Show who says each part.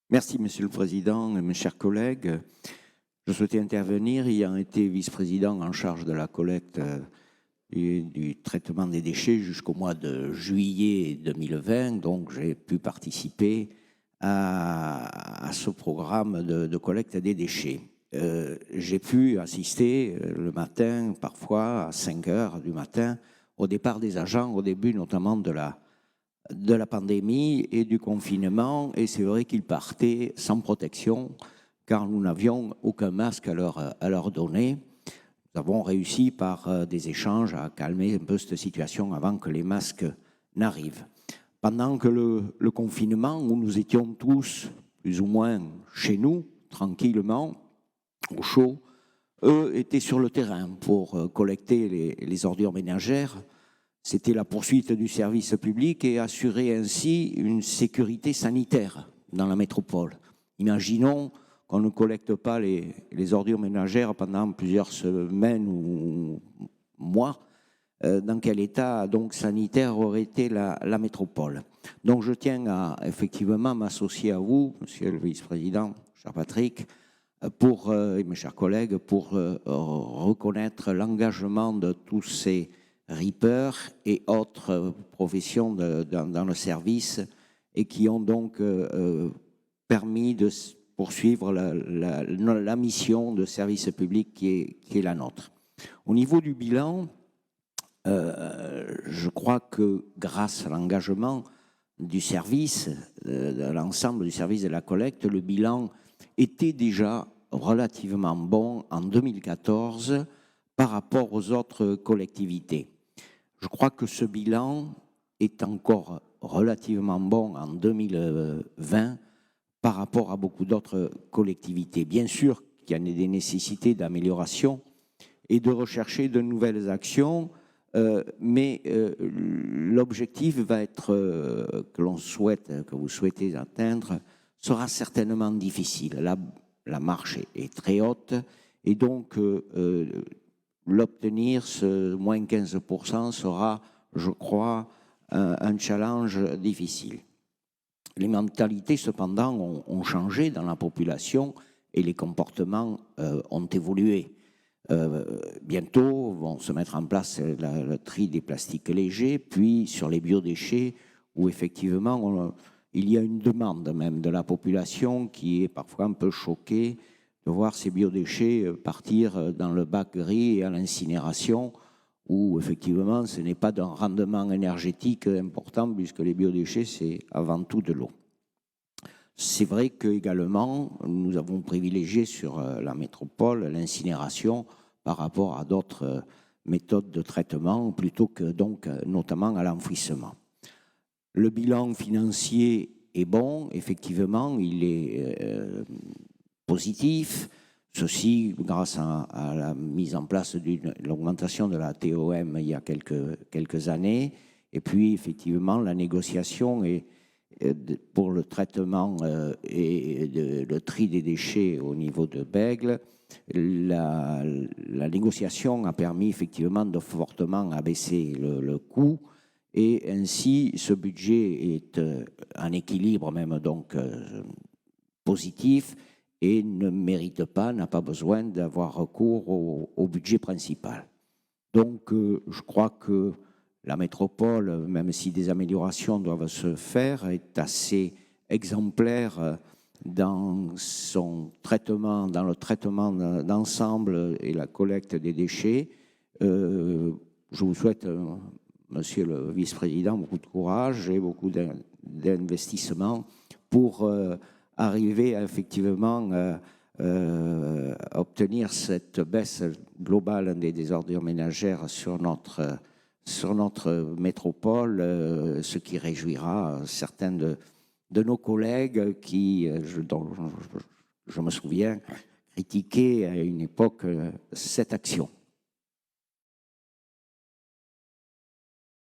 Speaker 1: Merci, Monsieur le Président, mes chers collègues. Je souhaitais intervenir, ayant été vice-président en charge de la collecte du traitement des déchets jusqu'au mois de juillet 2020. Donc, j'ai pu participer à ce programme de collecte des déchets. J'ai pu assister le matin, parfois à 5 heures du matin, au départ des agents, au début notamment de la pandémie et du confinement, et c'est vrai qu'ils partaient sans protection, car nous n'avions aucun masque à leur donner. Nous avons réussi par des échanges à calmer un peu cette situation avant que les masques n'arrivent. Pendant que le confinement, où nous étions tous plus ou moins chez nous, tranquillement, au chaud, eux étaient sur le terrain pour collecter les ordures ménagères. C'était la poursuite du service public et assurer ainsi une sécurité sanitaire dans la métropole. Imaginons qu'on ne collecte pas les ordures ménagères pendant plusieurs semaines ou mois. Dans quel état donc sanitaire aurait été la métropole? Donc je tiens à effectivement m'associer à vous, Monsieur le Vice-président, cher Patrick, et mes chers collègues, pour reconnaître l'engagement de tous ces rippers et autres professions dans le service et qui ont donc permis de poursuivre la mission de service public qui est la nôtre. Au niveau du bilan, je crois que grâce à l'engagement du service, de l'ensemble du service de la collecte, le bilan était déjà relativement bon en 2014 par rapport aux autres collectivités. Je crois que ce bilan est encore relativement bon en 2020 par rapport à beaucoup d'autres collectivités. Bien sûr qu'il y a des nécessités d'amélioration et de rechercher de nouvelles actions, mais l'objectif va être que vous souhaitez atteindre sera certainement difficile. La marche est très haute et donc l'obtenir, ce moins 15%, sera, je crois, un challenge difficile. Les mentalités, cependant, ont changé dans la population et les comportements ont évolué. Bientôt vont se mettre en place le tri des plastiques légers, puis sur les biodéchets, où effectivement il y a une demande même de la population qui est parfois un peu choquée de voir ces biodéchets partir dans le bac gris et à l'incinération, où effectivement ce n'est pas d'un rendement énergétique important, puisque les biodéchets, c'est avant tout de l'eau. C'est vrai qu'également, nous avons privilégié sur la métropole l'incinération par rapport à d'autres méthodes de traitement, plutôt que donc notamment à l'enfouissement. Le bilan financier est bon, effectivement, il est positif. Ceci grâce à la mise en place de l'augmentation de la TOM il y a quelques années. Et puis, effectivement, la négociation pour le traitement et le tri des déchets au niveau de Bègles, la négociation a permis effectivement de fortement abaisser le coût. Et ainsi, ce budget est en équilibre même donc positif et ne mérite pas, n'a pas besoin d'avoir recours au budget principal. Donc, je crois que la métropole, même si des améliorations doivent se faire, est assez exemplaire dans son traitement, dans le traitement d'ensemble et la collecte des déchets. Je vous souhaite, Monsieur le Vice-président, beaucoup de courage et beaucoup d'investissement pour arriver à effectivement obtenir cette baisse globale des ordures ménagères sur notre métropole, ce qui réjouira certains de nos collègues dont je me souviens, critiquaient à une époque cette action.